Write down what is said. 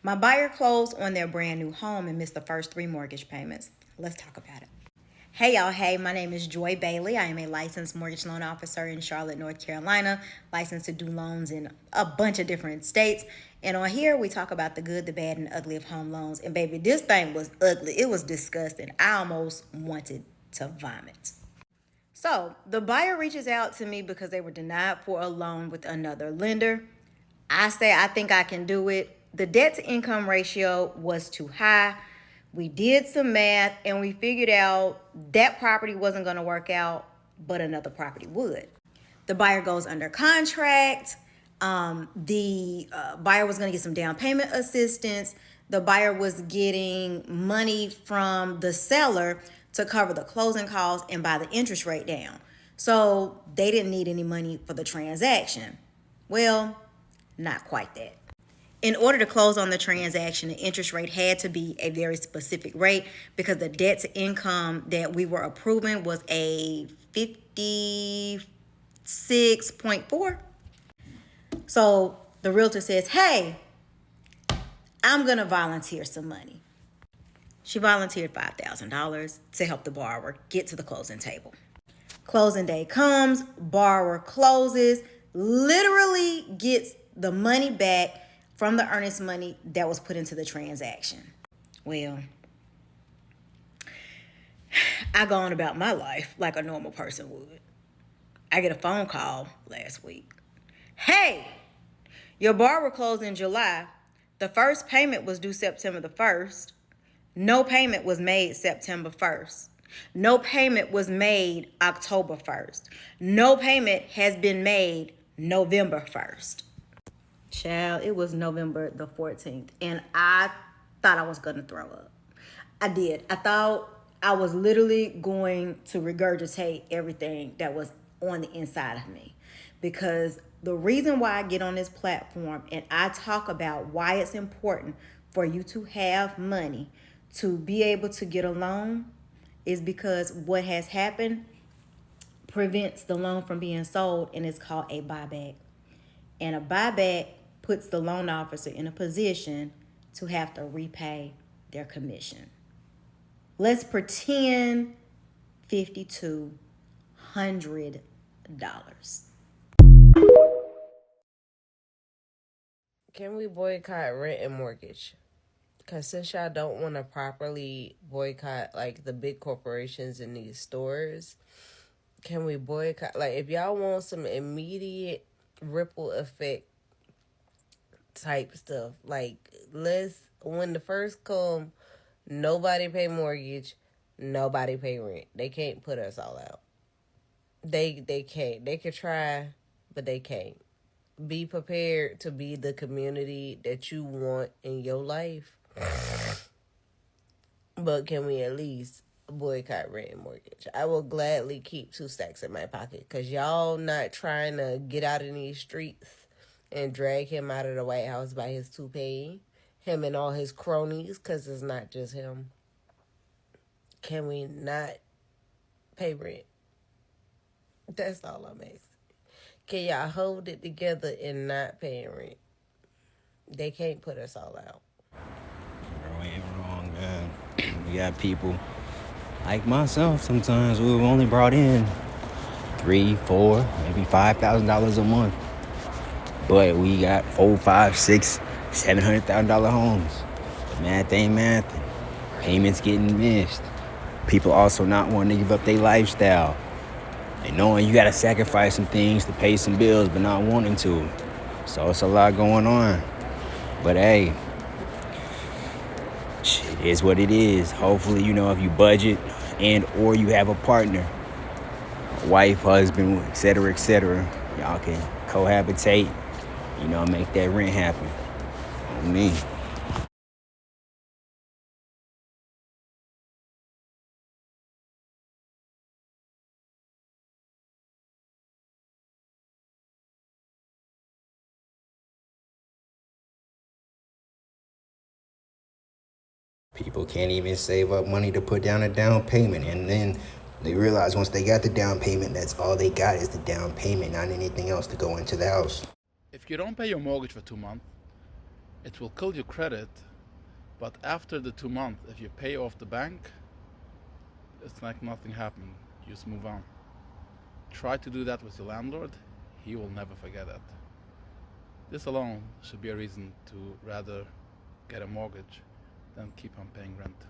My buyer closed on their brand new home and missed the first 3 mortgage payments. Let's talk about it. Hey y'all, hey, my name is Joy Bailey. I am a licensed mortgage loan officer in Charlotte, North Carolina, licensed to do loans in a bunch of different states. And on here, we talk about the good, the bad, and the ugly of home loans. And baby, this thing was ugly. It was disgusting. I almost wanted to vomit. So the buyer reaches out to me because they were denied for a loan with another lender. I say, I think I can do it. The debt to income ratio was too high. We did some math and we figured out that property wasn't going to work out, but another property would. The buyer goes under contract. The buyer was going to get some down payment assistance. The buyer was getting money from the seller to cover the closing costs and buy the interest rate down. So they didn't need any money for the transaction. Well, not quite that. In order to close on the transaction, the interest rate had to be a very specific rate because the debt to income that we were approving was a 56.4. So the realtor says, hey, I'm going to volunteer some money. She volunteered $5,000 to help the borrower get to the closing table. Closing day comes, borrower closes, literally gets the money back from the earnest money that was put into the transaction. Well, I go on about my life like a normal person would. I get a phone call last week. Hey, your borrower closed in July. The first payment was due September the 1st. No payment was made September 1st. No payment was made October 1st. No payment has been made November 1st. Child, it was November the 14th, and I thought I was going to throw up. I did. I thought I was literally going to regurgitate everything that was on the inside of me, because the reason why I get on this platform and I talk about why it's important for you to have money to be able to get a loan is because what has happened prevents the loan from being sold, and it's called a buyback. And a buyback puts the loan officer in a position to have to repay their commission. Let's pretend $5,200. Can we boycott rent and mortgage? Because since y'all don't want to properly boycott, like, the big corporations in these stores, can we boycott? Like, if y'all want some immediate ripple effect type stuff, like, when the first come, nobody pay mortgage, nobody pay rent. They can't put us all out. They can't. They could try, but they can't. Be prepared to be the community that you want in your life. But can we at least boycott rent and mortgage? I will gladly keep 2 stacks in my pocket, because y'all not trying to get out in these streets and drag him out of the White House by his toupee. Him and all his cronies, because it's not just him. Can we not pay rent? That's all I'm asking. Can y'all hold it together and not pay rent? They can't put us all out. Girl, ain't wrong, man. We got people like myself sometimes who've only brought in $3, $4, maybe $5,000 a month. But we got $4, $5, $6, $700,000 homes. The math ain't math. Payments getting missed. People also not wanting to give up their lifestyle. And knowing you gotta sacrifice some things to pay some bills, but not wanting to. So it's a lot going on. But hey, it is what it is. Hopefully, if you budget and or you have a partner, a wife, husband, etc., y'all can cohabitate, make that rent happen. On me. People can't even save up money to put down a down payment, and then they realize once they got the down payment, that's all they got is the down payment, not anything else to go into the house. If you don't pay your mortgage for 2 months, It will kill your credit, but after the 2 months, if you pay off the bank, it's like nothing happened. You just move on. Try to do that with your landlord. He will never forget it. This alone should be a reason to rather get a mortgage than keep on paying rent.